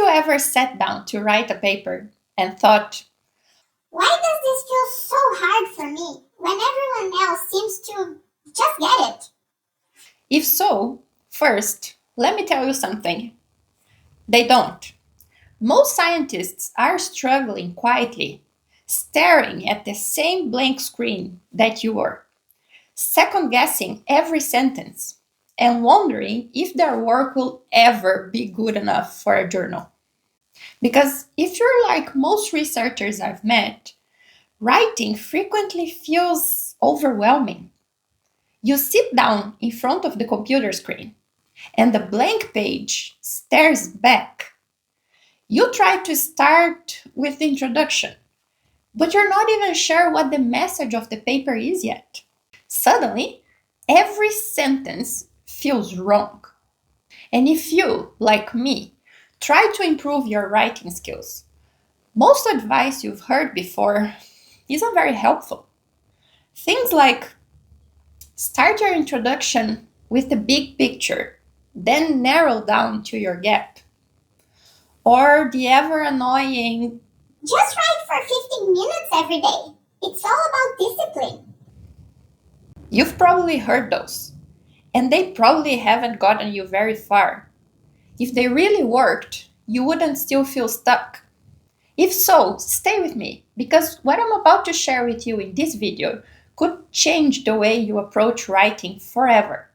ever sat down to write a paper and thought, why does this feel so hard for me when everyone else seems to just get it? if so, first, let me tell you something. They don't. Most scientists are struggling quietly, staring at the same blank screen that you are, second guessing every sentence, and wondering if their work will ever be good enough for a journal. Because if you're like most researchers I've met, writing frequently feels overwhelming. You sit down in front of the computer screen, and the blank page stares back. You try to start with the introduction, but you're not even sure what the message of the paper is yet. Suddenly, every sentence feels wrong. And if you, like me, try to improve your writing skills, most advice you've heard before isn't very helpful. Things like start your introduction with the big picture, then narrow down to your gap. Or the ever annoying, Just write for 15 minutes every day. It's all about discipline. you've probably heard those, and they probably haven't gotten you very far. If they really worked, you wouldn't still feel stuck. If so, stay with me, because what I'm about to share with you in this video could change the way you approach writing forever.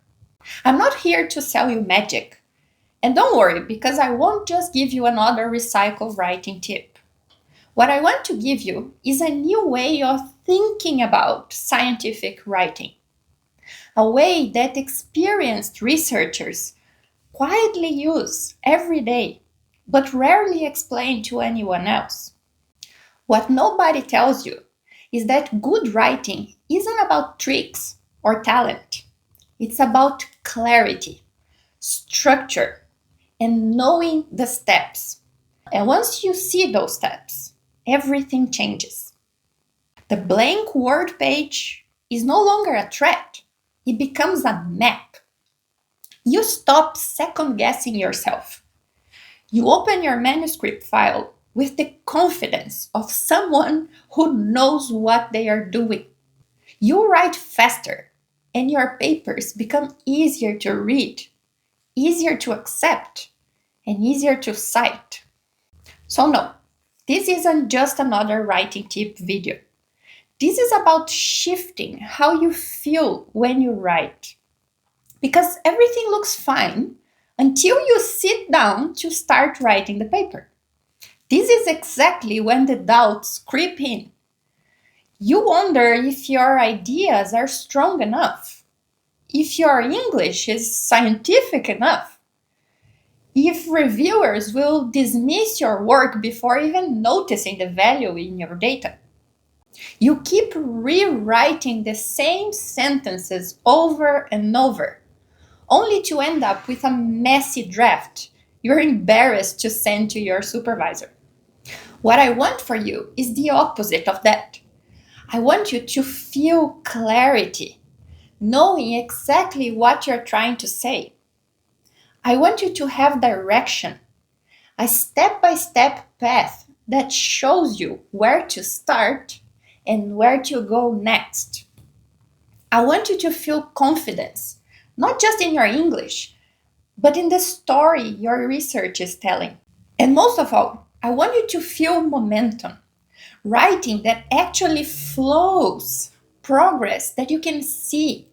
I'm not here to sell you magic. And don't worry, because I won't just give you another recycled writing tip. What I want to give you is a new way of thinking about scientific writing, a way that experienced researchers quietly use every day, but rarely explain to anyone else. What nobody tells you is that good writing isn't about tricks or talent. It's about clarity, structure, and knowing the steps. And once you see those steps, everything changes. The blank word page is no longer a threat, it becomes a map. You stop second guessing yourself. You open your manuscript file with the confidence of someone who knows what they are doing. You write faster, and your papers become easier to read, easier to accept, and easier to cite. So, no, this isn't just another writing tip video. This is about shifting how you feel when you write. Because everything looks fine until you sit down to start writing the paper. This is exactly when the doubts creep in. You wonder if your ideas are strong enough, if your English is scientific enough, if reviewers will dismiss your work before even noticing the value in your data. You keep rewriting the same sentences over and over, only to end up with a messy draft you're embarrassed to send to your supervisor. What I want for you is the opposite of that. I want you to feel clarity, knowing exactly what you're trying to say. I want you to have direction, a step by step path that shows you where to start and where to go next. I want you to feel confidence, not just in your English, but in the story your research is telling. And most of all, I want you to feel momentum, writing that actually flows, progress that you can see,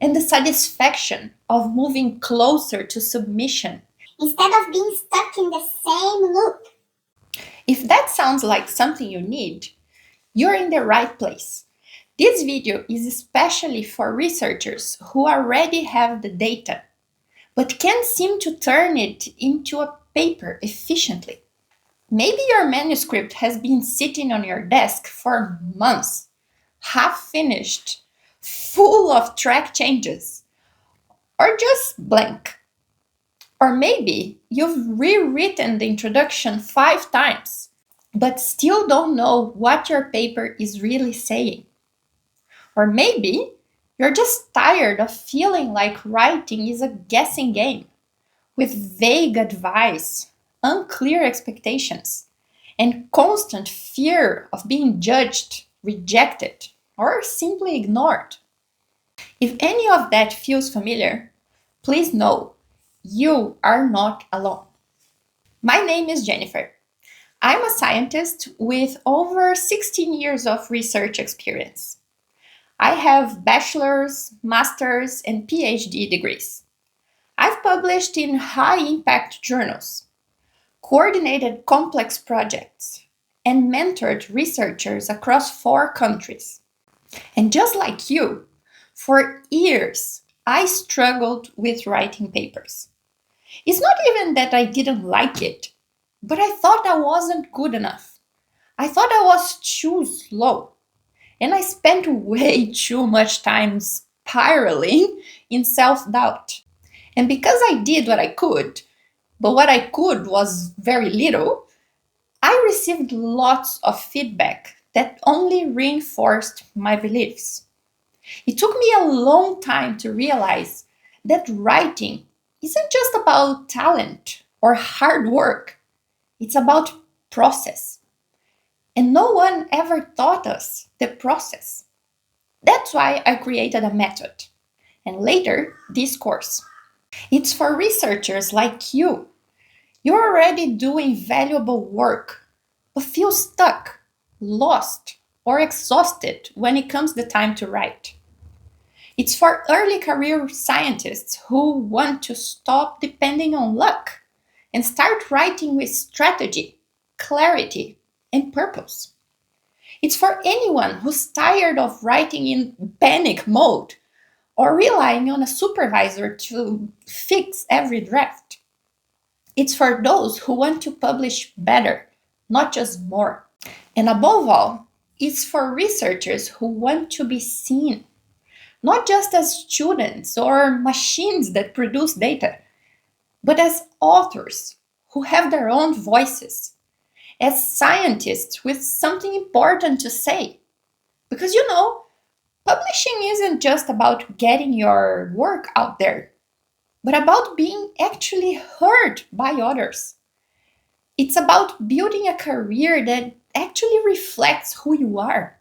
and the satisfaction of moving closer to submission. Instead of being stuck in the same loop. If that sounds like something you need, you're in the right place. This video is especially for researchers who already have the data, but can't seem to turn it into a paper efficiently. Maybe your manuscript has been sitting on your desk for months, half finished, full of track changes, or just blank. Or maybe you've rewritten the introduction 5 times, but still don't know what your paper is really saying. Or maybe you're just tired of feeling like writing is a guessing game with vague advice, unclear expectations and constant fear of being judged, rejected, or simply ignored. If any of that feels familiar, please know you are not alone. My name is Jenifer. I'm a scientist with over 16 years of research experience. I have bachelor's, master's, and PhD degrees. I've published in high impact journals, coordinated complex projects, and mentored researchers across 4 countries. And just like you, for years, I struggled with writing papers. It's not even that I didn't like it, but I thought I wasn't good enough. I thought I was too slow. And I spent way too much time spiraling in self doubt. And because I did what I could, but what I could was very little, I received lots of feedback that only reinforced my beliefs. It took me a long time to realize that writing isn't just about talent or hard work, it's about process. And no one ever taught us the process. That's why I created a method, and later this course. It's for researchers like you. You're already doing valuable work, but feel stuck, lost, or exhausted when it comes the time to write. It's for early career scientists who want to stop depending on luck and start writing with strategy, clarity, and purpose. It's for anyone who's tired of writing in panic mode or relying on a supervisor to fix every draft. It's for those who want to publish better, not just more. And above all, it's for researchers who want to be seen, not just as students or machines that produce data, but as authors who have their own voices, as scientists with something important to say. Because publishing isn't just about getting your work out there, but about being actually heard by others. It's about building a career that actually reflects who you are.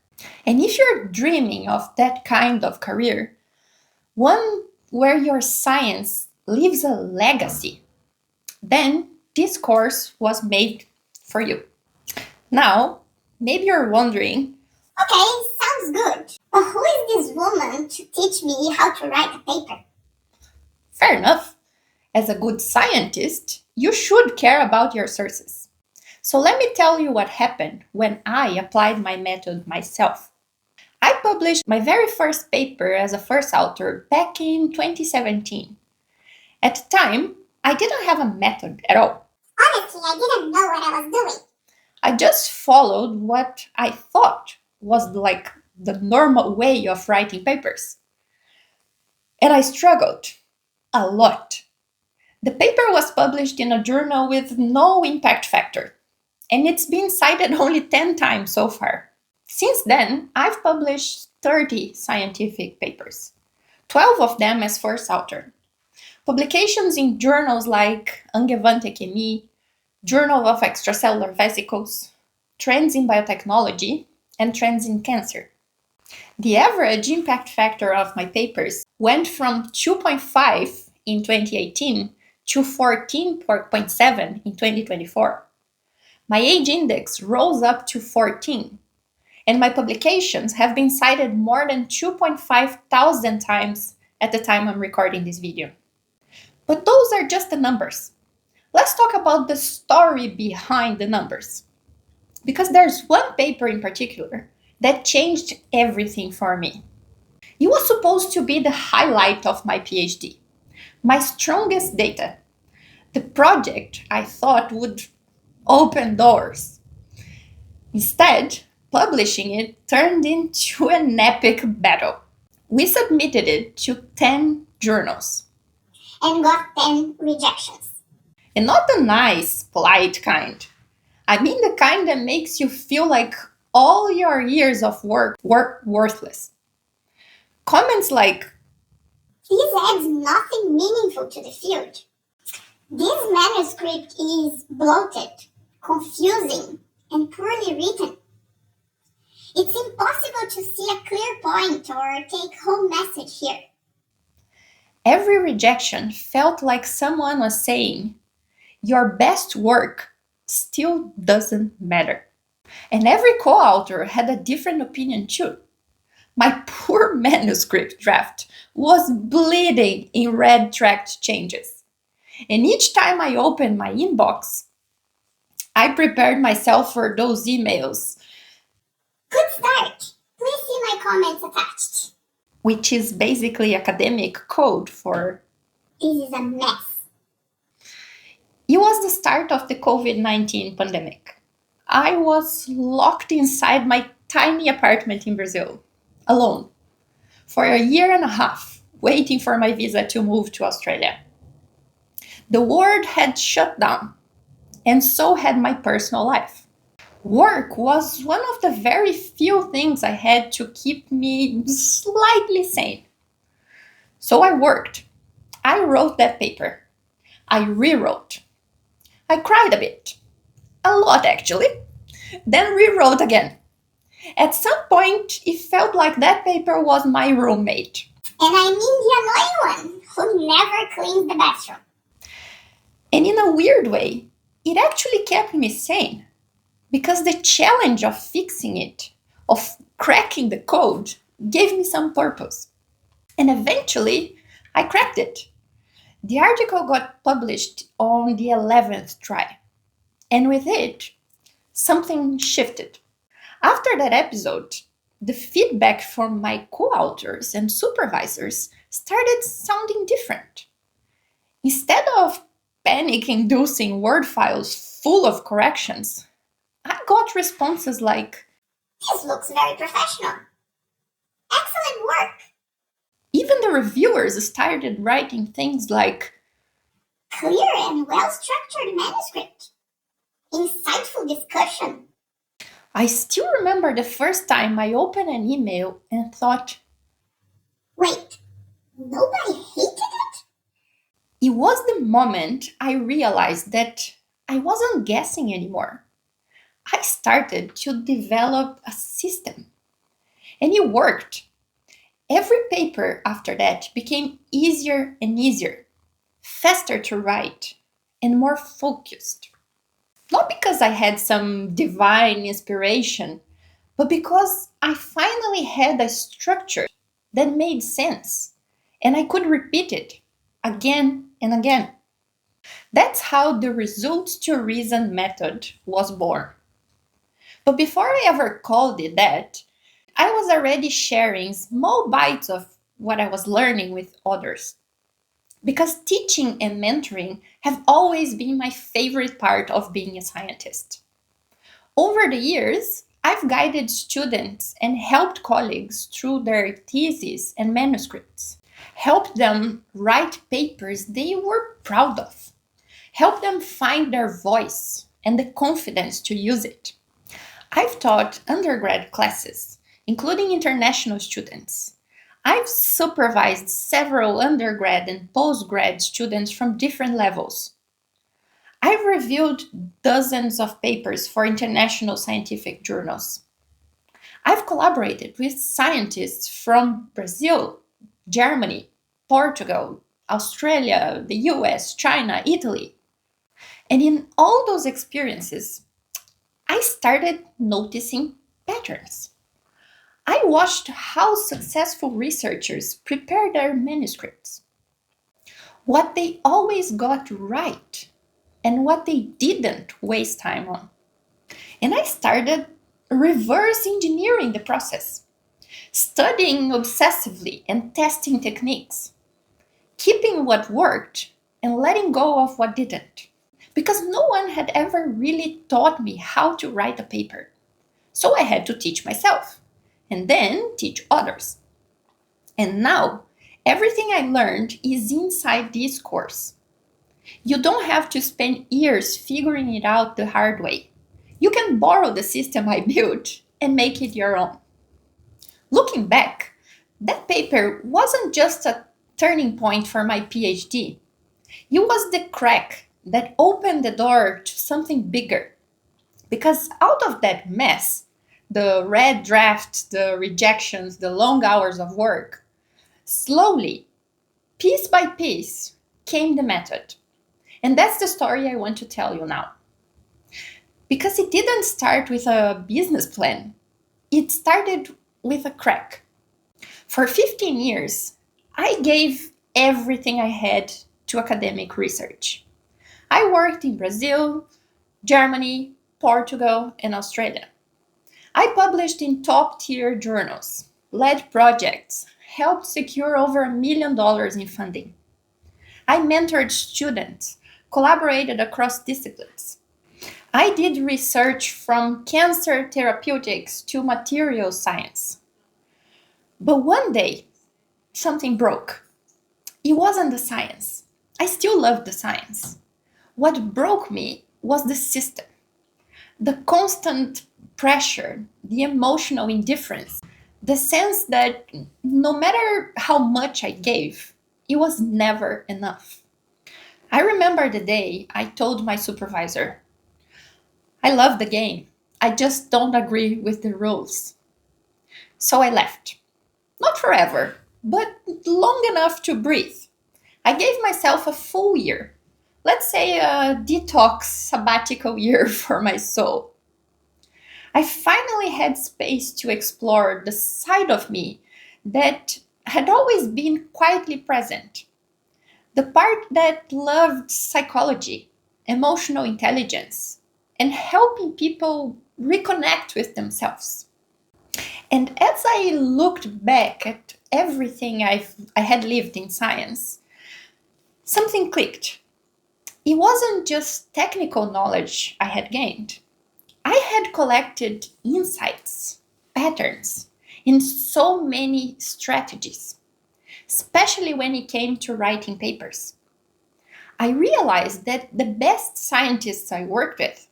And if you're dreaming of that kind of career, one where your science leaves a legacy, then this course was made for you. Now, maybe you're wondering, Okay, sounds good. But who is this woman to teach me how to write a paper? fair enough, as a good scientist, you should care about your sources. So let me tell you what happened when I applied my method myself. I published my very first paper as a first author back in 2017. At the time, I didn't have a method at all. Honestly, I didn't know what I was doing. I just followed what I thought was like the normal way of writing papers. And I struggled a lot. The paper was published in a journal with no impact factor, and it's been cited only 10 times so far. Since then, I've published 30 scientific papers, 12 of them as first author. Publications in journals like Angewandte Chemie, Journal of Extracellular Vesicles, Trends in Biotechnology, and Trends in Cancer. The average impact factor of my papers went from 2.5 in 2018 to 14.7 in 2024. My age index rose up to 14, and my publications have been cited more than 2.5 thousand times at the time I'm recording this video. But those are just the numbers. Let's talk about the story behind the numbers. Because there's one paper in particular that changed everything for me. It was supposed to be the highlight of my PhD, my strongest data, the project I thought would open doors. Instead, publishing it turned into an epic battle. We submitted it to 10 journals. And got 10 rejections. And not the nice, polite kind. I mean the kind that makes you feel like all your years of work were worthless. Comments like, This adds nothing meaningful to the field. This manuscript is bloated, confusing, and poorly written. It's impossible to see a clear point or take home message here. Every rejection felt like someone was saying, your best work still doesn't matter. And every co author had a different opinion too. My poor manuscript draft was bleeding in red tracked changes. And each time I opened my inbox, I prepared myself for those emails, Good start. Please see my comments attached. which is basically academic code for. This is a mess. It was the start of the COVID-19 pandemic. I was locked inside my tiny apartment in Brazil, alone, for a year and a half, waiting for my visa to move to Australia. The world had shut down, and so had my personal life. Work was one of the very few things I had to keep me slightly sane. So I worked. I wrote that paper. I rewrote. I cried a bit. A lot, actually. Then rewrote again. At some point, it felt like that paper was my roommate. And I mean the annoying one who never cleans the bathroom. And in a weird way, it actually kept me sane. Because the challenge of fixing it, of cracking the code, gave me some purpose. And eventually, I cracked it. The article got published on the 11th try. And with it, something shifted. After that episode, the feedback from my co authors and supervisors started sounding different. Instead of panic inducing Word files full of corrections, I got responses like, This looks very professional. Excellent work. even the reviewers started writing things like, Clear and well-structured manuscript. Insightful discussion. I still remember the first time I opened an email and thought, Wait, nobody hated it? it was the moment I realized that I wasn't guessing anymore. I started to develop a system, and it worked. Every paper after that became easier and easier, faster to write, and more focused. Not because I had some divine inspiration, but because I finally had a structure that made sense, and I could repeat it again and again. That's how the results to reason method was born. But before I ever called it that, I was already sharing small bites of what I was learning with others. Because teaching and mentoring have always been my favorite part of being a scientist. Over the years, I've guided students and helped colleagues through their theses and manuscripts, helped them write papers they were proud of, helped them find their voice and the confidence to use it. I've taught undergrad classes, including international students. I've supervised several undergrad and postgrad students from different levels. I've reviewed dozens of papers for international scientific journals. I've collaborated with scientists from Brazil, Germany, Portugal, Australia, the US, China, Italy. And in all those experiences, I started noticing patterns. I watched how successful researchers prepare their manuscripts, what they always got right, and what they didn't waste time on. And I started reverse engineering the process, studying obsessively and testing techniques, keeping what worked and letting go of what didn't. Because no one had ever really taught me how to write a paper. So I had to teach myself and then teach others. And now, everything I learned is inside this course. You don't have to spend years figuring it out the hard way. You can borrow the system I built and make it your own. Looking back, that paper wasn't just a turning point for my PhD. It was the crack that opened the door to something bigger. Because out of that mess, the red drafts, the rejections, the long hours of work, slowly, piece by piece, came the method. And that's the story I want to tell you now. Because it didn't start with a business plan, it started with a crack. For 15 years, I gave everything I had to academic research. I worked in Brazil, Germany, Portugal, and Australia. I published in top tier journals, led projects, helped secure over $1 million in funding. I mentored students, collaborated across disciplines. I did research from cancer therapeutics to material science. But one day, something broke. It wasn't the science. I still loved the science. What broke me was the system, the constant pressure, the emotional indifference, the sense that no matter how much I gave, it was never enough. I remember the day I told my supervisor, I love the game. I just don't agree with the rules. So I left. Not forever, but long enough to breathe. I gave myself a full year. Let's say a detox sabbatical year for my soul. I finally had space to explore the side of me that had always been quietly present. The part that loved psychology, emotional intelligence, and helping people reconnect with themselves. And as I looked back at everything I had lived in science, something clicked. It wasn't just technical knowledge I had gained. I had collected insights, patterns, in so many strategies, especially when it came to writing papers. I realized that the best scientists I worked with,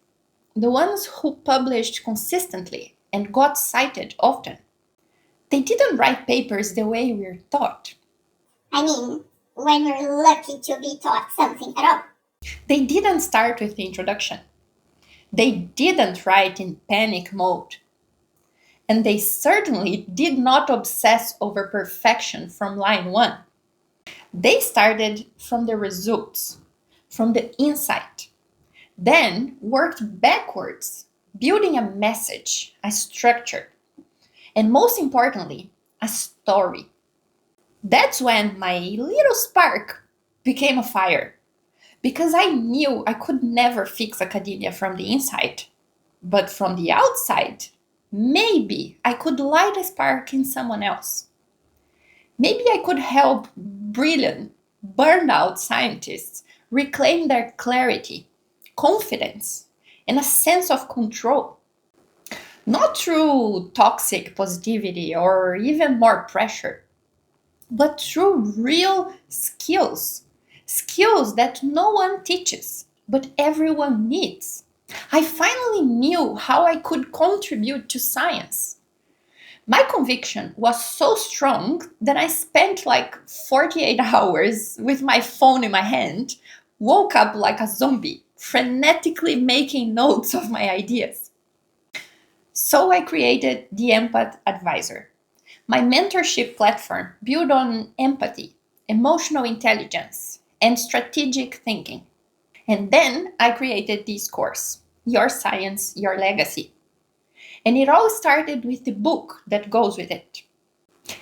the ones who published consistently and got cited often, they didn't write papers the way we're taught. I mean, when you're lucky to be taught something at all. They didn't start with the introduction. They didn't write in panic mode. And they certainly did not obsess over perfection from line one. They started from the results, from the insight, then worked backwards, building a message, a structure, and most importantly, a story. That's when my little spark became a fire, because I knew I could never fix academia from the inside. But from the outside, maybe I could light a spark in someone else. Maybe I could help brilliant, burned out scientists reclaim their clarity, confidence, and a sense of control. Not through toxic positivity or even more pressure, but through real skills. Skills that no one teaches, but everyone needs. I finally knew how I could contribute to science. My conviction was so strong that I spent like 48 hours with my phone in my hand, woke up like a zombie, frenetically making notes of my ideas. So I created the Empath Advisor, my mentorship platform built on empathy, emotional intelligence, and strategic thinking. And then I created this course, Your Science, Your Legacy. And it all started with the book that goes with it.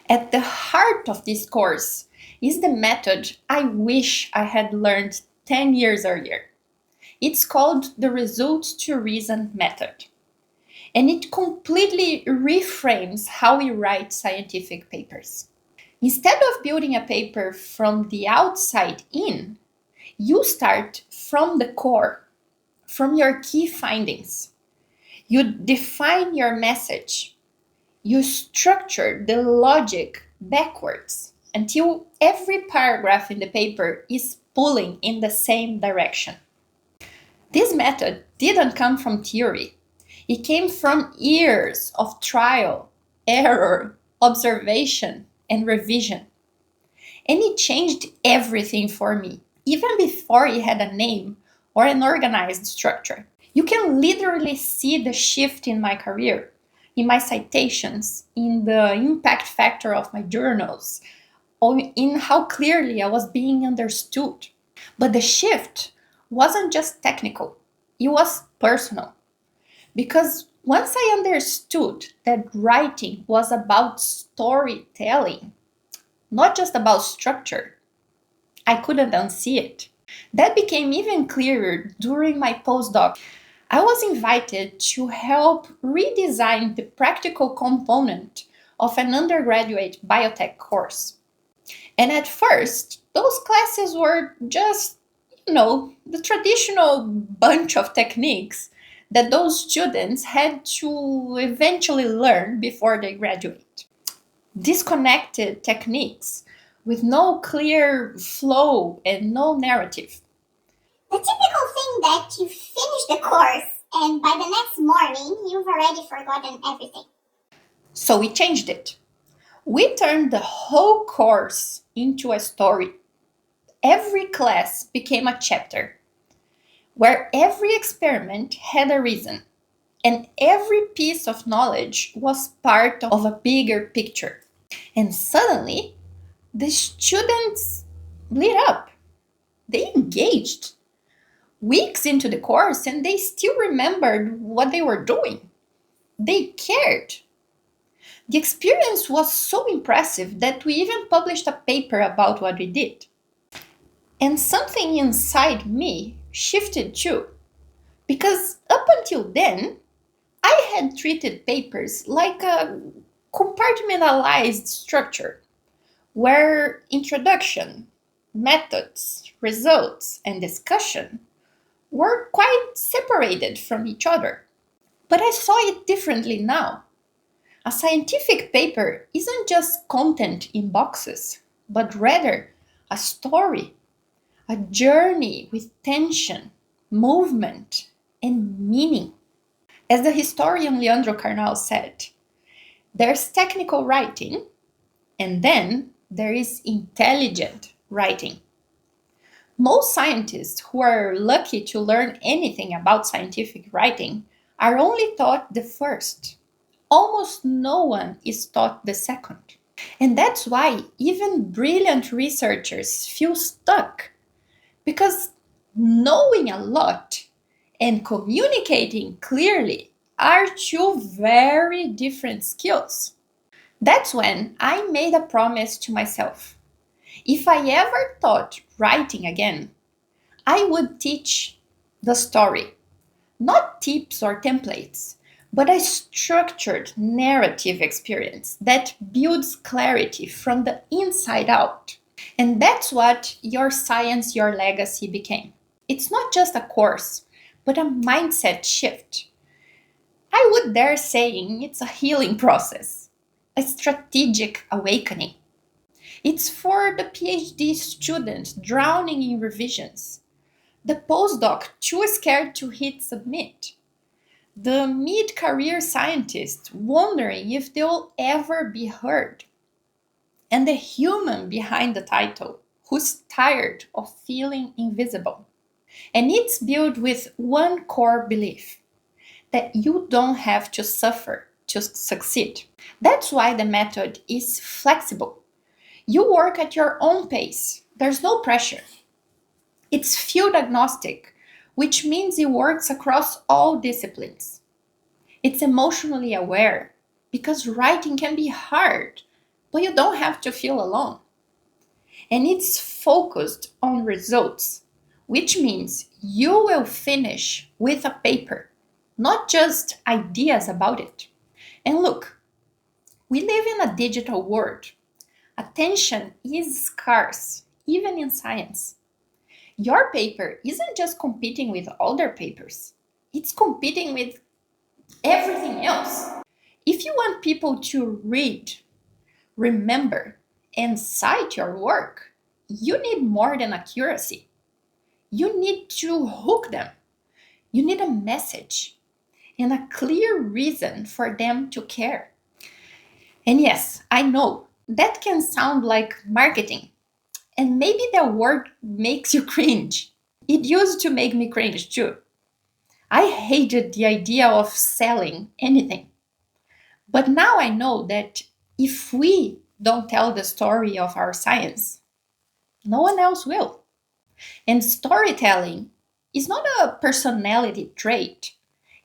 At the heart of this course is the method I wish I had learned 10 years earlier. It's called the Results to Reason method. And it completely reframes how we write scientific papers. Instead of building a paper from the outside in, you start from the core, from your key findings. You define your message. You structure the logic backwards until every paragraph in the paper is pulling in the same direction. This method didn't come from theory. It came from years of trial, error, observation, and revision. And it changed everything for me even before it had a name or an organized structure. You can literally see the shift in my career, in my citations, in the impact factor of my journals, or in how clearly I was being understood. But the shift wasn't just technical, it was personal. Because once I understood that writing was about storytelling, not just about structure, I couldn't unsee it. That became even clearer during my postdoc. I was invited to help redesign the practical component of an undergraduate biotech course. And at first, those classes were just, the traditional bunch of techniques that those students had to eventually learn before they graduate. Disconnected techniques with no clear flow and no narrative. The typical thing that you finish the course and by the next morning you've already forgotten everything. So we changed it. We turned the whole course into a story. Every class became a chapter where every experiment had a reason and every piece of knowledge was part of a bigger picture. And suddenly, the students lit up. They engaged weeks into the course and they still remembered what they were doing. They cared. The experience was so impressive that we even published a paper about what we did. And something inside me shifted too, because up until then, I had treated papers like a compartmentalized structure where introduction, methods, results, and discussion were quite separated from each other. But I saw it differently now. A scientific paper isn't just content in boxes, but rather a story, a journey with tension, movement, and meaning. As the historian Leandro Carnal said, there's technical writing, and then there is intelligent writing. Most scientists who are lucky to learn anything about scientific writing are only taught the first. Almost no one is taught the second. And that's why even brilliant researchers feel stuck, because knowing a lot and communicating clearly are two very different skills. That's when I made a promise to myself. If I ever taught writing again, I would teach the story, not tips or templates, but a structured narrative experience that builds clarity from the inside out. And that's what Your Science, Your Legacy became. It's not just a course, but a mindset shift. I would dare saying it's a healing process, a strategic awakening. It's for the PhD student drowning in revisions, the postdoc too scared to hit submit, the mid career scientist wondering if they'll ever be heard, and the human behind the title who's tired of feeling invisible. And it's built with one core belief that you don't have to suffer to succeed. That's why the method is flexible. You work at your own pace, there's no pressure. It's field agnostic, which means it works across all disciplines. It's emotionally aware, because writing can be hard, but you don't have to feel alone. And it's focused on results, which means you will finish with a paper, not just ideas about it. And look, we live in a digital world. Attention is scarce, even in science. Your paper isn't just competing with other papers, it's competing with everything else. If you want people to read, remember, and cite your work, you need more than accuracy. You need to hook them. You need a message and a clear reason for them to care. And yes, I know that can sound like marketing, And maybe the word makes you cringe. It used to make me cringe too. I hated the idea of selling anything. But now I know that if we don't tell the story of our science, no one else will. And storytelling is not a personality trait,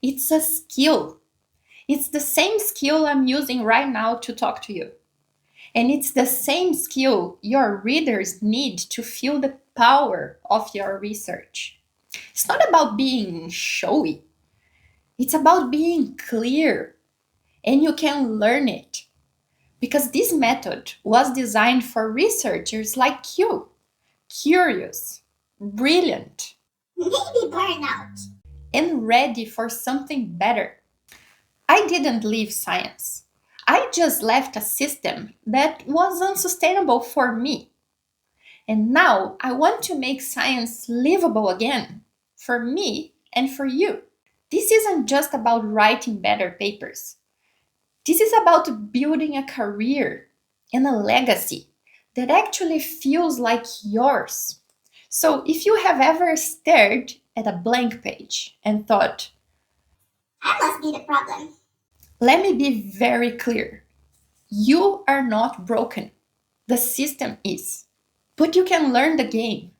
it's a skill. It's the same skill I'm using right now to talk to you. And it's the same skill your readers need to feel the power of your research. It's not about being showy, it's about being clear, and you can learn it. Because this method was designed for researchers like you, curious, brilliant, Maybe burnout. and ready for something better. I didn't leave science. I just left a system that was unsustainable for me. And now I want to make science livable again for me and for you. This isn't just about writing better papers. This is about building a career and a legacy that actually feels like yours. So if you have ever stared at a blank page and thought, I must be the problem. let me be very clear. You are not broken. The system is. But you can learn the game.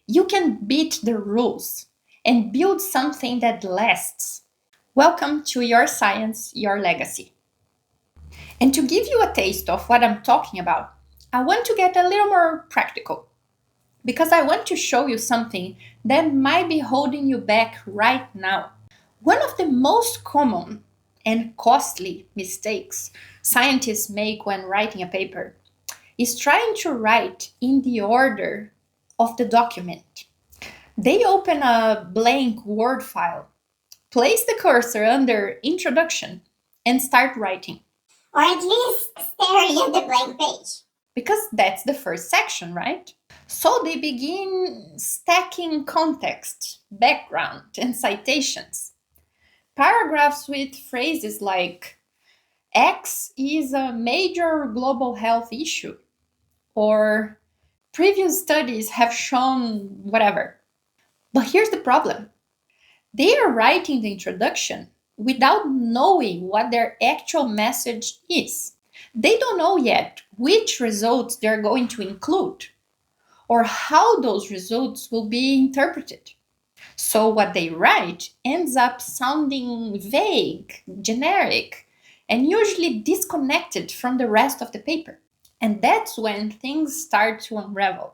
You can beat the rules and build something that lasts. Welcome to Your Science, Your Legacy. And to give you a taste of what I'm talking about, I want to get a little more practical because I want to show you something that might be holding you back right now. One of the most common and costly mistakes scientists make when writing a paper is trying to write in the order of the document. They open a blank Word file, place the cursor under Introduction, and start writing. Or at least staring at the blank page. Because that's the first section, right? So they begin stacking context, background, and citations. Paragraphs with phrases like X is a major global health issue, or previous studies have shown whatever. But here's the problem, they are writing the introduction without knowing what their actual message is. They don't know yet which results they're going to include or how those results will be interpreted. So what they write ends up sounding vague, generic, and usually disconnected from the rest of the paper. And that's when things start to unravel.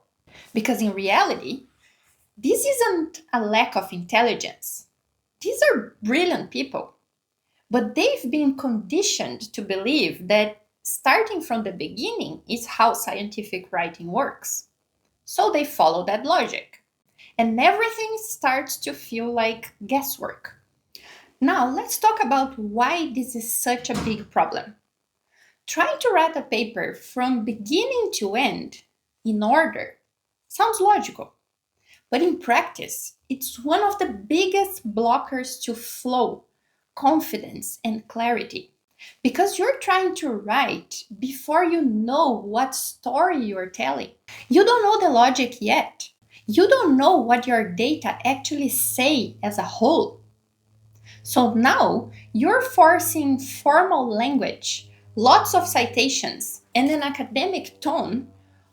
Because in reality, this isn't a lack of intelligence. These are brilliant people. But they've been conditioned to believe that starting from the beginning is how scientific writing works. So they follow that logic. And everything starts to feel like guesswork. Now, let's talk about why this is such a big problem. Trying to write a paper from beginning to end in order sounds logical, but in practice, it's one of the biggest blockers to flow, confidence, and clarity. Because you're trying to write before you know what story you're telling. You don't know the logic yet. You don't know what your data actually say as a whole. So now you're forcing formal language, lots of citations, and an academic tone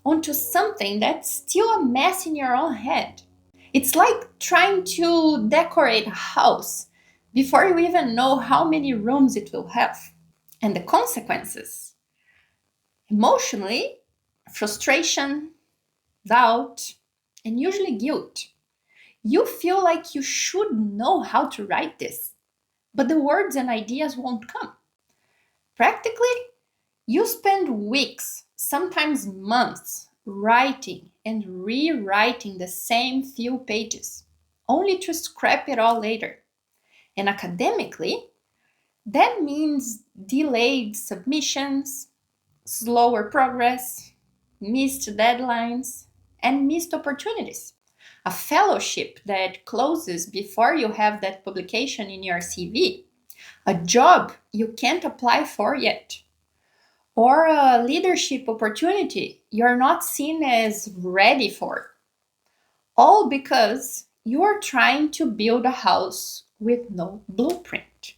onto something that's still a mess in your own head. It's like trying to decorate a house before you even know how many rooms it will have. And the consequences emotionally, frustration, doubt, and usually guilt. You feel like you should know how to write this, but the words and ideas won't come. Practically, you spend weeks, sometimes months, writing and rewriting the same few pages, only to scrap it all later. And academically, that means delayed submissions, slower progress, missed deadlines, and missed opportunities. A fellowship that closes before you have that publication in your CV. A job you can't apply for yet. or a leadership opportunity you're not seen as ready for. All because you are trying to build a house with no blueprint.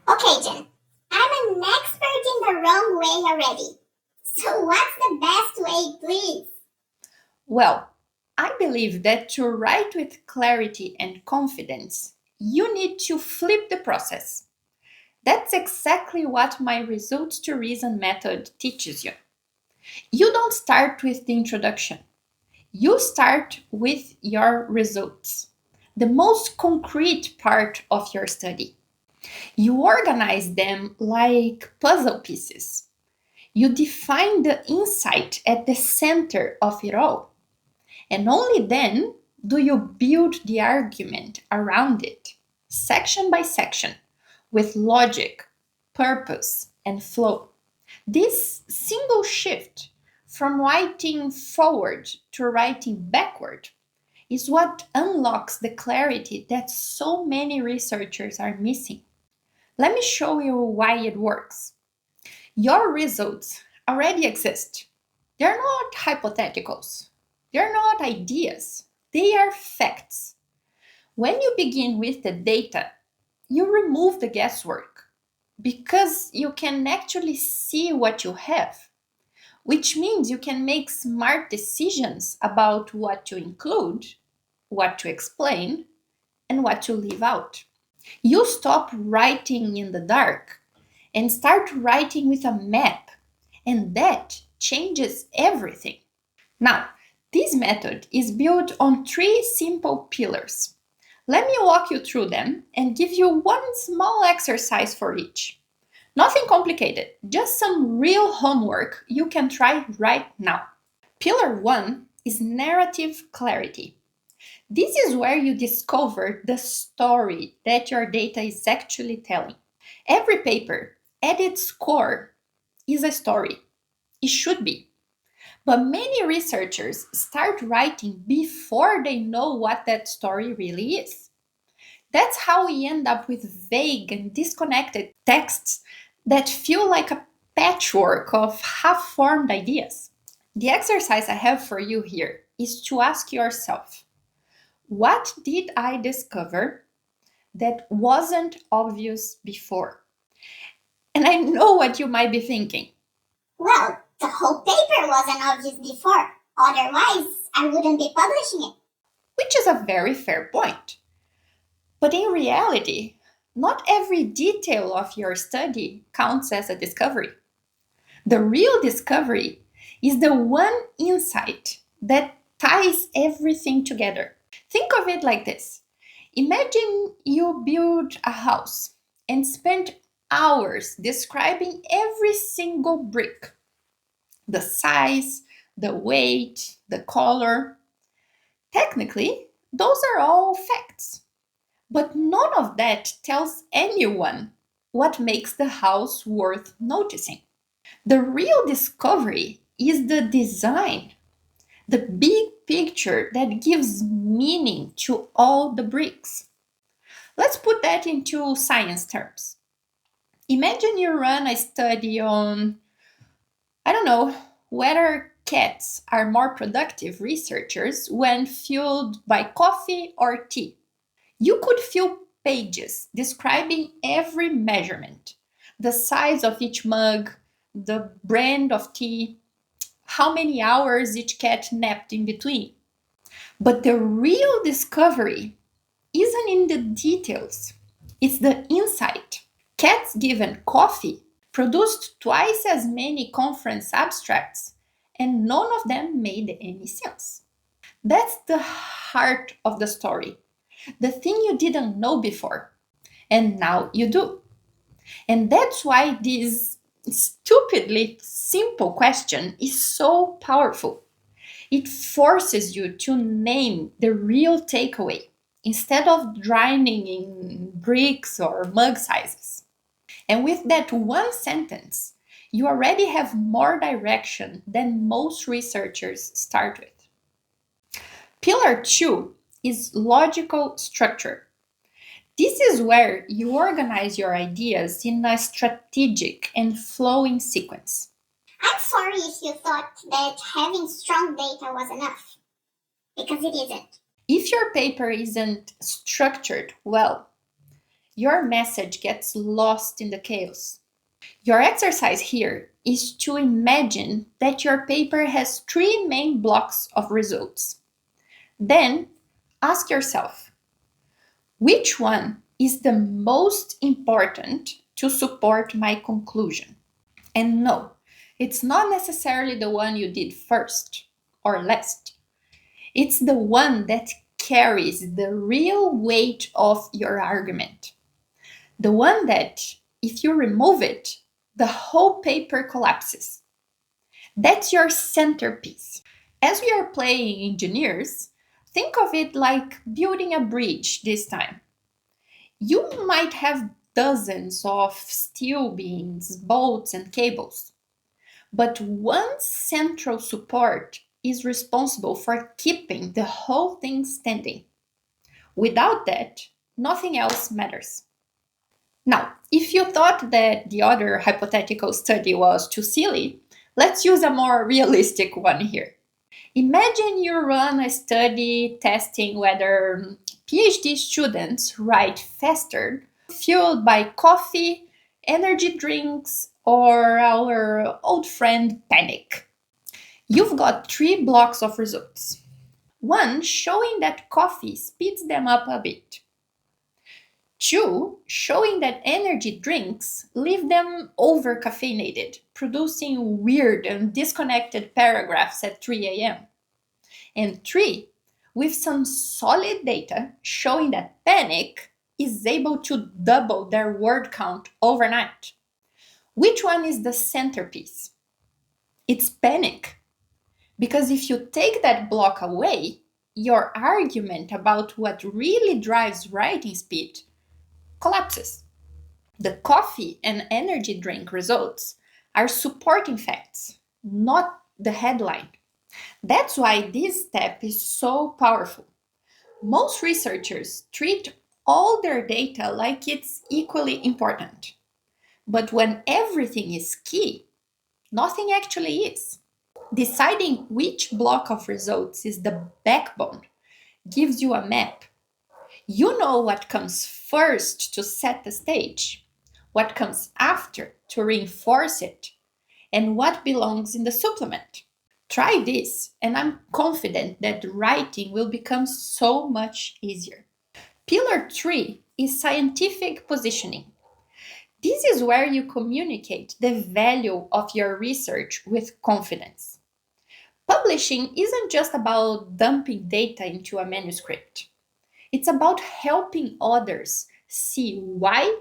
Okay, Jen. I'm an expert in the wrong way already. So what's the best way, please? Well, I believe that to write with clarity and confidence, you need to flip the process. That's exactly what my results to reason method teaches you. You don't start with the introduction. You start with your results, the most concrete part of your study. You organize them like puzzle pieces. You define the insight at the center of it all. And only then do you build the argument around it, section by section, with logic, purpose, and flow. This single shift from writing forward to writing backward is what unlocks the clarity that so many researchers are missing. Let me show you why it works. Your results already exist. They're not hypotheticals, they're not ideas, they are facts. When you begin with the data, you remove the guesswork because you can actually see what you have, which means you can make smart decisions about what to include, what to explain, and what to leave out. You stop writing in the dark and start writing with a map, and that changes everything. Now, this method is built on three simple pillars. Let me walk you through them and give you one small exercise for each. Nothing complicated, just some real homework you can try right now. Pillar 1 is narrative clarity. This is where you discover the story that your data is actually telling. Every paper, at its core, is a story. It should be. But many researchers start writing before they know what that story really is. That's how we end up with vague and disconnected texts that feel like a patchwork of half formed ideas. The exercise I have for you here is to ask yourself, what did I discover that wasn't obvious before? And I know what you might be thinking. Well, the whole paper wasn't obvious before. Otherwise, I wouldn't be publishing it. Which is a very fair point. But in reality, not every detail of your study counts as a discovery. The real discovery is the one insight that ties everything together. Think of it like this. Imagine you build a house and spent hours describing every single brick, the size, the weight, the color. Technically, those are all facts. But none of that tells anyone what makes the house worth noticing. The real discovery is the design, the big picture that gives meaning to all the bricks. Let's put that into science terms. Imagine you run a study on, I don't know, whether cats are more productive researchers when fueled by coffee or tea. You could fill pages describing every measurement, the size of each mug, the brand of tea, how many hours each cat napped in between. But the real discovery isn't in the details, it's the insight. Cats given coffee produced twice as many conference abstracts, and none of them made any sense. That's the heart of the story, the thing you didn't know before, and now you do. And that's why this stupidly simple question is so powerful. It forces you to name the real takeaway instead of drowning in bricks or mug sizes. And with that one sentence, you already have more direction than most researchers start with. Pillar 2 is logical structure. This is where you organize your ideas in a strategic and flowing sequence. I'm sorry if you thought that having strong data was enough, because it isn't. If your paper isn't structured well, your message gets lost in the chaos. Your exercise here is to imagine that your paper has three main blocks of results. Then ask yourself, which one is the most important to support my conclusion? And no, it's not necessarily the one you did first or last. It's the one that carries the real weight of your argument. The one that, if you remove it, the whole paper collapses. That's your centerpiece. As we are playing engineers, think of it like building a bridge this time. You might have dozens of steel beams, bolts, and cables, but one central support is responsible for keeping the whole thing standing. Without that, nothing else matters. Now, if you thought that the other hypothetical study was too silly, let's use a more realistic one here. Imagine you run a study testing whether PhD students write faster, fueled by coffee, energy drinks, or our old friend panic. You've got three blocks of results. One showing that coffee speeds them up a bit. Two, showing that energy drinks leave them over caffeinated, producing weird and disconnected paragraphs at 3 a.m. And three, with some solid data showing that panic is able to double their word count overnight. Which one is the centerpiece? It's panic. Because if you take that block away, your argument about what really drives writing speed collapses. The coffee and energy drink results are supporting facts, not the headline. That's why this step is so powerful. Most researchers treat all their data like it's equally important. But when everything is key, nothing actually is. Deciding which block of results is the backbone gives you a map. You know what comes first to set the stage, what comes after to reinforce it, and what belongs in the supplement. Try this, and I'm confident that writing will become so much easier. Pillar 3 is scientific positioning. This is where you communicate the value of your research with confidence. Publishing isn't just about dumping data into a manuscript. It's about helping others see why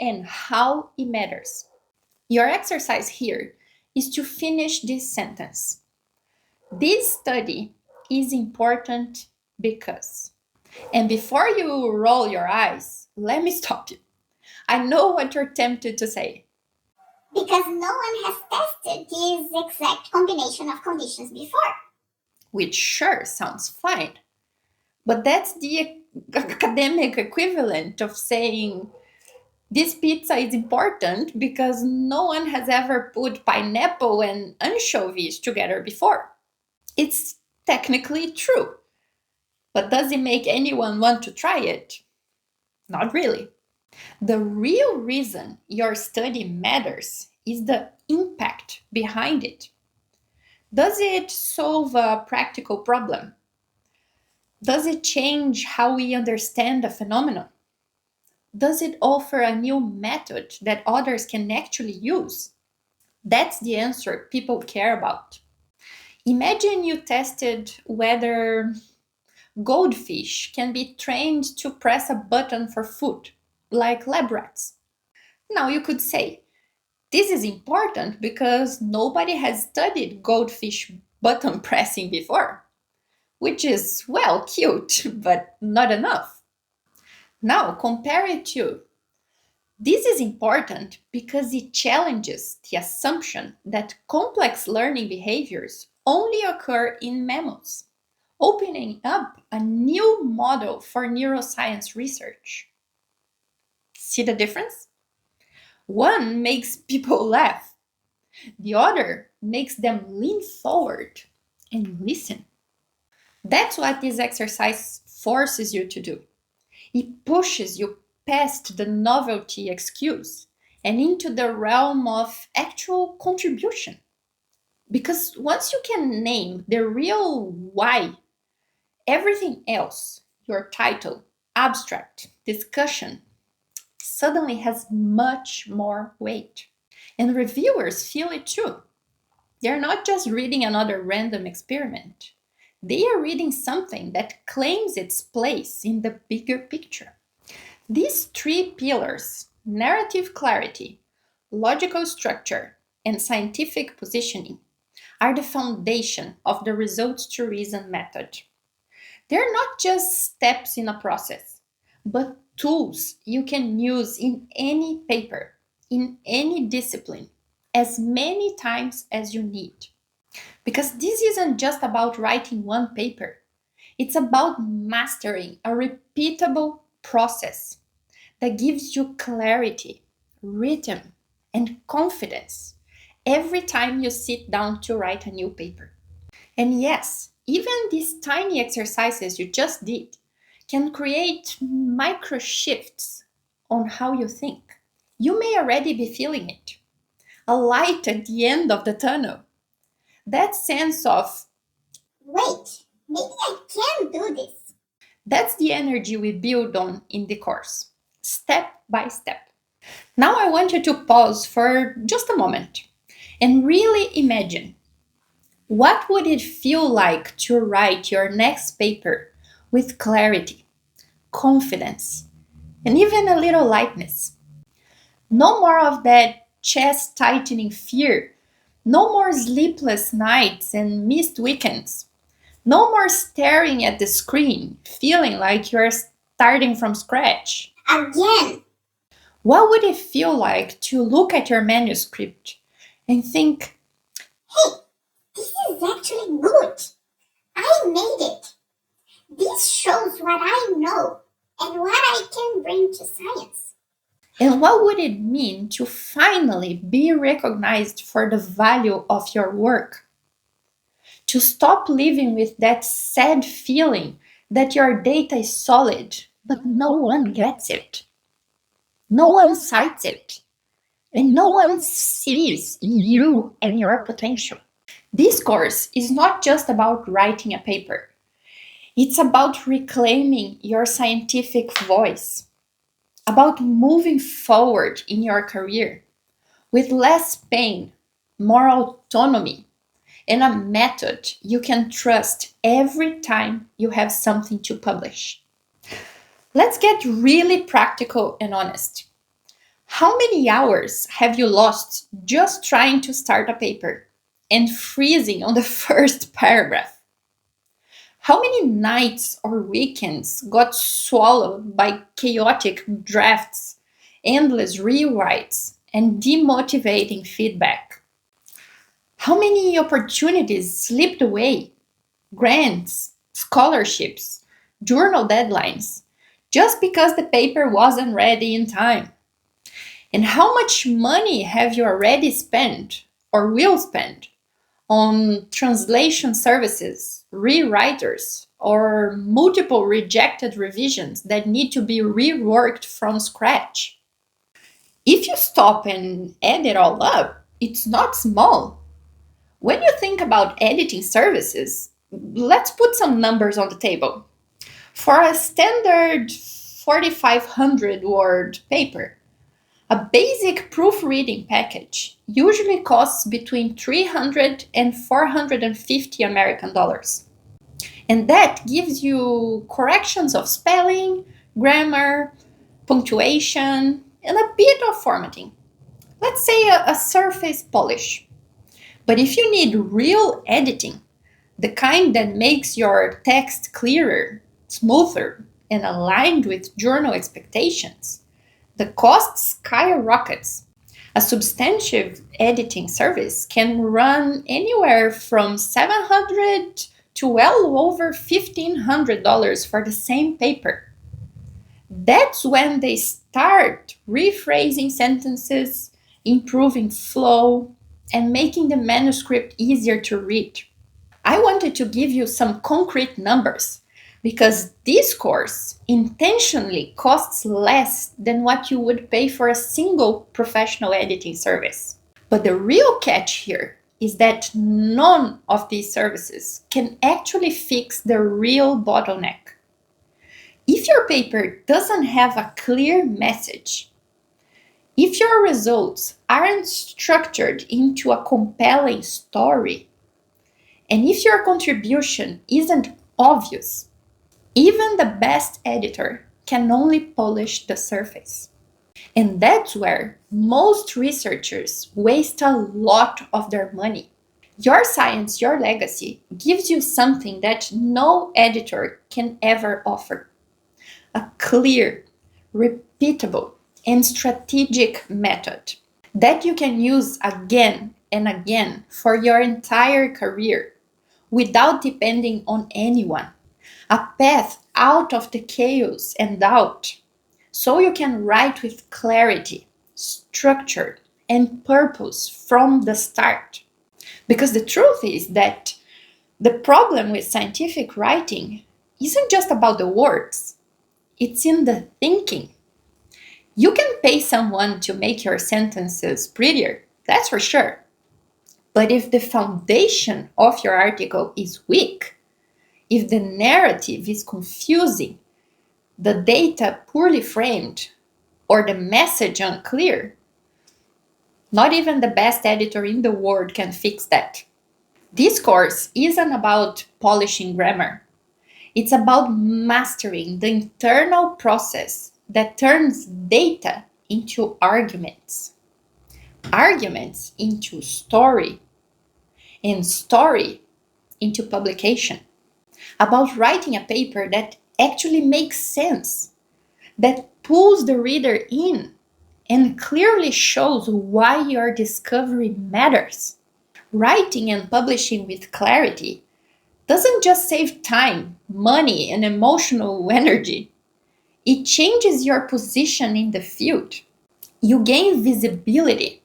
and how it matters. Your exercise here is to finish this sentence. This study is important because. And before you roll your eyes, let me stop you. I know what you're tempted to say. Because no one has tested this exact combination of conditions before. Which sure sounds fine. But that's the academic equivalent of saying this pizza is important because no one has ever put pineapple and anchovies together before. It's technically true, but does it make anyone want to try it? Not really. The real reason your study matters is the impact behind it. Does it solve a practical problem? Does it change how we understand a phenomenon? Does it offer a new method that others can actually use? That's the answer people care about. Imagine you tested whether goldfish can be trained to press a button for food, like lab rats. Now you could say, this is important because nobody has studied goldfish button pressing before, which is, well, cute, but not enough. Now compare it to, this is important because it challenges the assumption that complex learning behaviors only occur in mammals, opening up a new model for neuroscience research. See the difference? One makes people laugh. The other makes them lean forward and listen. That's what this exercise forces you to do. It pushes you past the novelty excuse and into the realm of actual contribution. Because once you can name the real why, everything else, your title, abstract, discussion, suddenly has much more weight. And reviewers feel it too. They're not just reading another random experiment, they are reading something that claims its place in the bigger picture. These three pillars, narrative clarity, logical structure, and scientific positioning, are the foundation of the results to reason method. They're not just steps in a process, but tools you can use in any paper, in any discipline, as many times as you need. Because this isn't just about writing one paper, it's about mastering a repeatable process that gives you clarity, rhythm, and confidence every time you sit down to write a new paper. And yes, even these tiny exercises you just did can create micro shifts on how you think. You may already be feeling it, a light at the end of the tunnel. That sense of, Wait, maybe I can do this. that's the energy we build on in the course, step by step. Now I want you to pause for just a moment and really imagine, what would it feel like to write your next paper with clarity, confidence, and even a little lightness? No more of that chest tightening fear, no more sleepless nights and missed weekends, no more staring at the screen, feeling like you're starting from scratch. Again, What would it feel like to look at your manuscript and think, hey, this is actually good. I made it. This shows what I know and what I can bring to science. and what would it mean to finally be recognized for the value of your work? To stop living with that sad feeling that your data is solid, but no one gets it. No one cites it. And no one sees you and your potential. This course is not just about writing a paper. It's about reclaiming your scientific voice, about moving forward in your career with less pain, more autonomy, and a method you can trust every time you have something to publish. Let's get really practical and honest. How many hours have you lost just trying to start a paper and freezing on the first paragraph? How many nights or weekends got swallowed by chaotic drafts, endless rewrites, and demotivating feedback? How many opportunities slipped away? Grants, scholarships, journal deadlines, just because the paper wasn't ready in time? And how much money have you already spent or will spend on translation services, rewriters, or multiple rejected revisions that need to be reworked from scratch? If you stop and add it all up, it's not small. When you think about editing services, let's put some numbers on the table. For a standard 4,500 word paper, a basic proofreading package usually costs between 300 and 450 American dollars. And that gives you corrections of spelling, grammar, punctuation, and a bit of formatting. Let's say a surface polish. But if you need real editing, the kind that makes your text clearer, smoother, and aligned with journal expectations, the cost skyrockets. A substantive editing service can run anywhere from $700 to well over $1,500 for the same paper. That's when they start rephrasing sentences, improving flow, and making the manuscript easier to read. I wanted to give you some concrete numbers because this course intentionally costs less than what you would pay for a single professional editing service. But the real catch here is that none of these services can actually fix the real bottleneck. If your paper doesn't have a clear message, if your results aren't structured into a compelling story, and if your contribution isn't obvious, even the best editor can only polish the surface. And that's where most researchers waste a lot of their money. Your science, your legacy gives you something that no editor can ever offer: a clear, repeatable, and strategic method that you can use again and again for your entire career without depending on anyone. A path out of the chaos and doubt so you can write with clarity, structure, and purpose from the start. Because the truth is that the problem with scientific writing isn't just about the words, it's in the thinking. You can pay someone to make your sentences prettier, that's for sure. But if the foundation of your article is weak, if the narrative is confusing, the data poorly framed, or the message unclear, not even the best editor in the world can fix that. This course isn't about polishing grammar. It's about mastering the internal process that turns data into arguments, arguments into story, and story into publication. About writing a paper that actually makes sense, that pulls the reader in, and clearly shows why your discovery matters. Writing and publishing with clarity doesn't just save time, money, and emotional energy. It changes your position in the field. You gain visibility,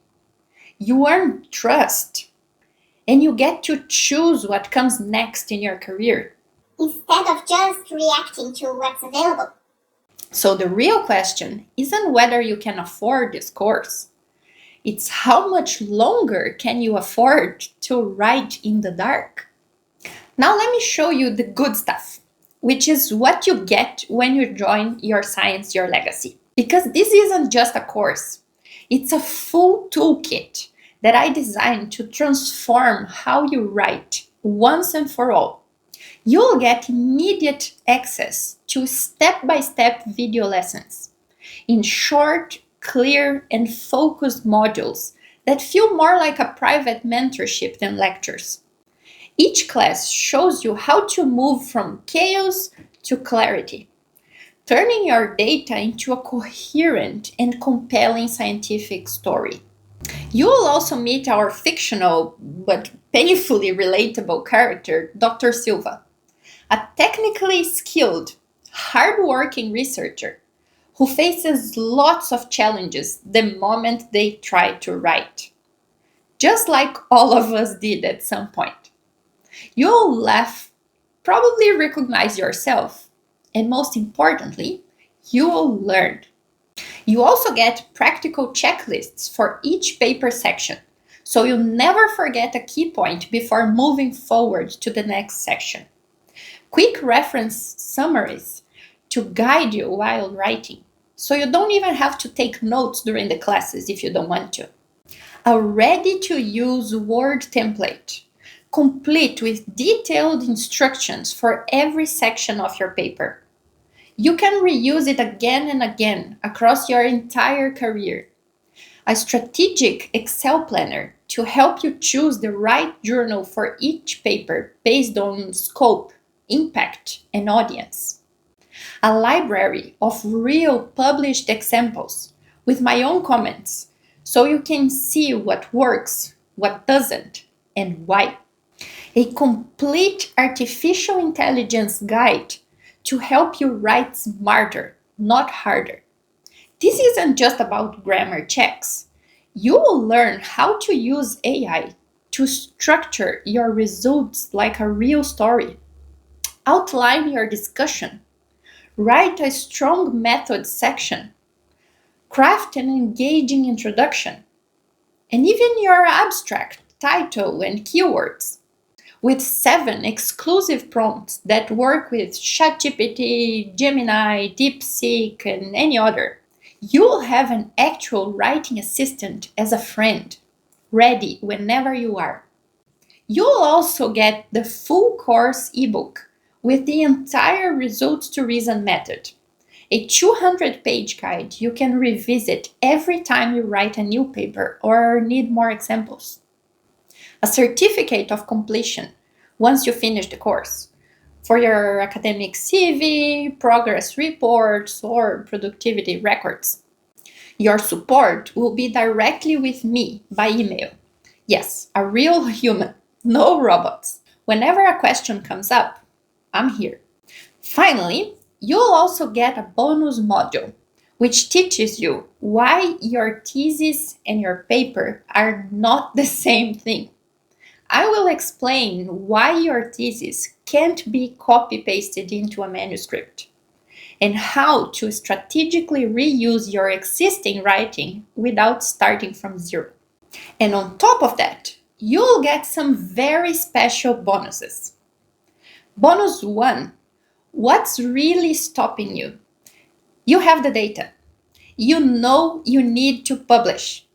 you earn trust, and you get to choose what comes next in your career. Instead of just reacting to what's available. So the real question isn't whether you can afford this course. It's how much longer can you afford to write in the dark? Now let me show you the good stuff, which is what you get when you join Your Science, Your Legacy. Because this isn't just a course, it's a full toolkit that I designed to transform how you write once and for all. You'll get immediate access to step-by-step video lessons in short, clear, and focused modules that feel more like a private mentorship than lectures. Each class shows you how to move from chaos to clarity, turning your data into a coherent and compelling scientific story. You will also meet our fictional but painfully relatable character, Dr. Silva, a technically skilled, hardworking researcher who faces lots of challenges the moment they try to write, just like all of us did at some point. You'll laugh, probably recognize yourself, and most importantly, you will learn. You also get practical checklists for each paper section, so you'll never forget a key point before moving forward to the next section. Quick reference summaries to guide you while writing, so you don't even have to take notes during the classes if you don't want to. A ready-to-use Word template, complete with detailed instructions for every section of your paper. You can reuse it again and again across your entire career. A strategic Excel planner to help you choose the right journal for each paper based on scope, impact, and audience. A library of real published examples with my own comments so you can see what works, what doesn't, and why. A complete artificial intelligence guide to help you write smarter, not harder. This isn't just about grammar checks. You will learn how to use AI to structure your results like a real story, outline your discussion, write a strong method section, craft an engaging introduction, and even your abstract, title, and keywords. With 7 exclusive prompts that work with ChatGPT, Gemini, DeepSeek, and any other, you'll have an actual writing assistant as a friend, ready whenever you are. You'll also get the full course ebook with the entire Results to Reason method, a 200-page guide you can revisit every time you write a new paper or need more examples, a certificate of completion once you finish the course for your academic CV, progress reports, or productivity records. Your support will be directly with me by email. Yes, a real human, no robots. Whenever a question comes up, I'm here. Finally, you'll also get a bonus module which teaches you why your thesis and your paper are not the same thing. I will explain why your thesis can't be copy-pasted into a manuscript and how to strategically reuse your existing writing without starting from zero. And on top of that, you'll get some very special bonuses. Bonus 1: what's really stopping you? You have the data. You know you need to publish,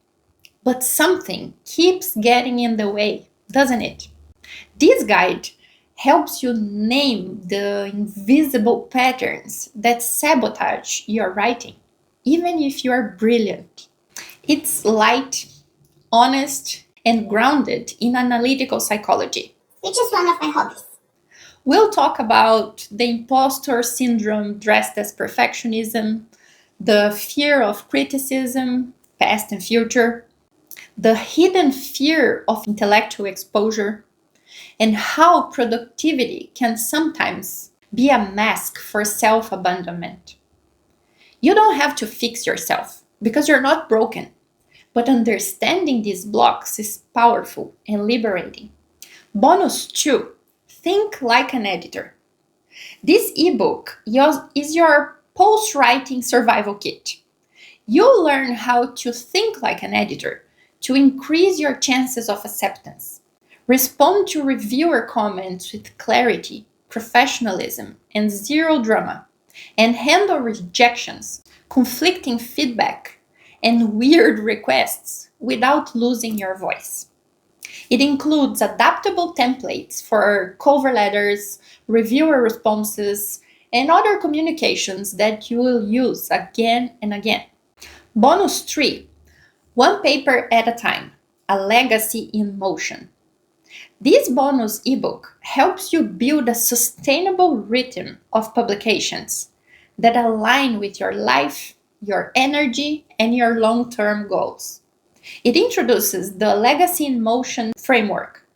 but something keeps getting in the way, doesn't it? This guide helps you name the invisible patterns that sabotage your writing, even if you are brilliant. It's light, honest, and grounded in analytical psychology. which is one of my hobbies. We'll talk about the imposter syndrome dressed as perfectionism, the fear of criticism, past and future, the hidden fear of intellectual exposure, and how productivity can sometimes be a mask for self abandonment. You don't have to fix yourself because you're not broken, but understanding these blocks is powerful and liberating. Bonus 2: think like an editor. This ebook is your post writing survival kit. You'll learn how to think like an editor to increase your chances of acceptance, respond to reviewer comments with clarity, professionalism, and zero drama, and handle rejections, conflicting feedback, and weird requests without losing your voice. It includes adaptable templates for cover letters, reviewer responses, and other communications that you will use again and again. Bonus 3: one paper at a time, a legacy in motion. This bonus ebook helps you build a sustainable rhythm of publications that align with your life, your energy, and your long-term goals. It introduces the Legacy in Motion framework,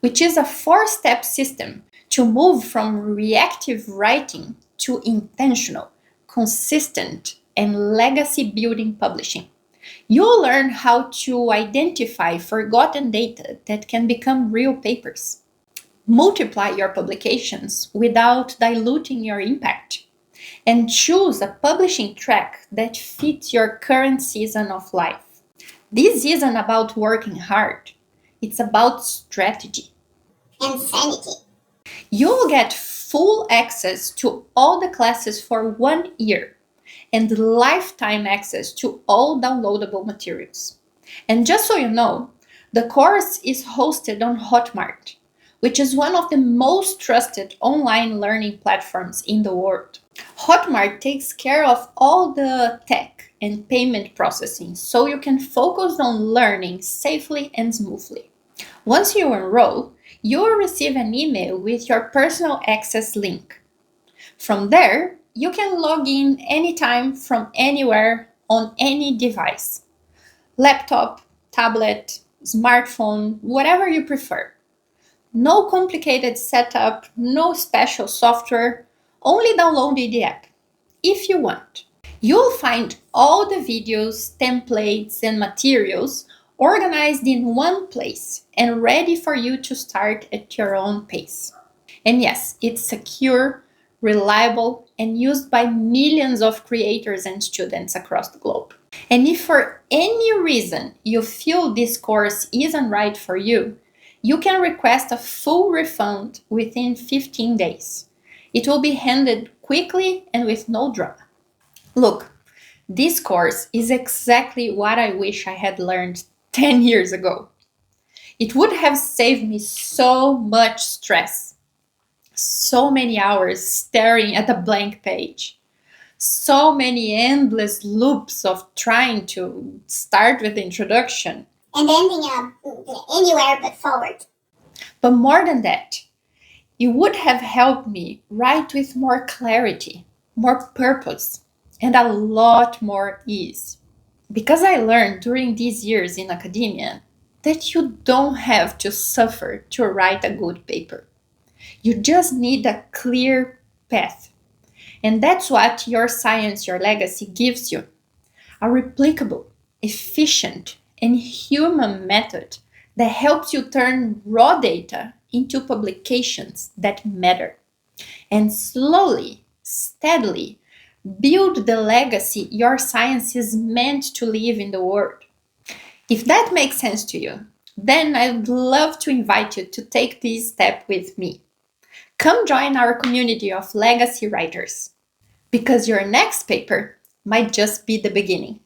which is a 4-step system to move from reactive writing to intentional, consistent, and legacy building publishing. You'll learn how to identify forgotten data that can become real papers, multiply your publications without diluting your impact, and choose a publishing track that fits your current season of life. This isn't about working hard, it's about strategy. And sanity. You'll get full access to all the classes for 1 year and lifetime access to all downloadable materials. And just so you know, the course is hosted on Hotmart, which is one of the most trusted online learning platforms in the world. Hotmart takes care of all the tech and payment processing so you can focus on learning safely and smoothly. Once you enroll, you will receive an email with your personal access link. From there, you can log in anytime from anywhere on any device: laptop, tablet, smartphone, whatever you prefer. No complicated setup, no special software, only download the app if you want. You'll find all the videos, templates, and materials organized in one place and ready for you to start at your own pace. And yes, it's secure, reliable, and used by millions of creators and students across the globe. And if for any reason you feel this course isn't right for you, you can request a full refund within 15 days. It will be handled quickly and with no drama. Look, this course is exactly what I wish I had learned 10 years ago. It would have saved me so much stress, so many hours staring at a blank page, so many endless loops of trying to start with the introduction. And ending up anywhere but forward. But more than that, it would have helped me write with more clarity, more purpose, and a lot more ease. Because I learned during these years in academia that you don't have to suffer to write a good paper. You just need a clear path. And that's what Your Science, Your Legacy gives you: a replicable, efficient, and human method that helps you turn raw data into publications that matter and slowly, steadily build the legacy your science is meant to leave in the world. If that makes sense to you, then I'd love to invite you to take this step with me. Come join our community of legacy writers, because your next paper might just be the beginning.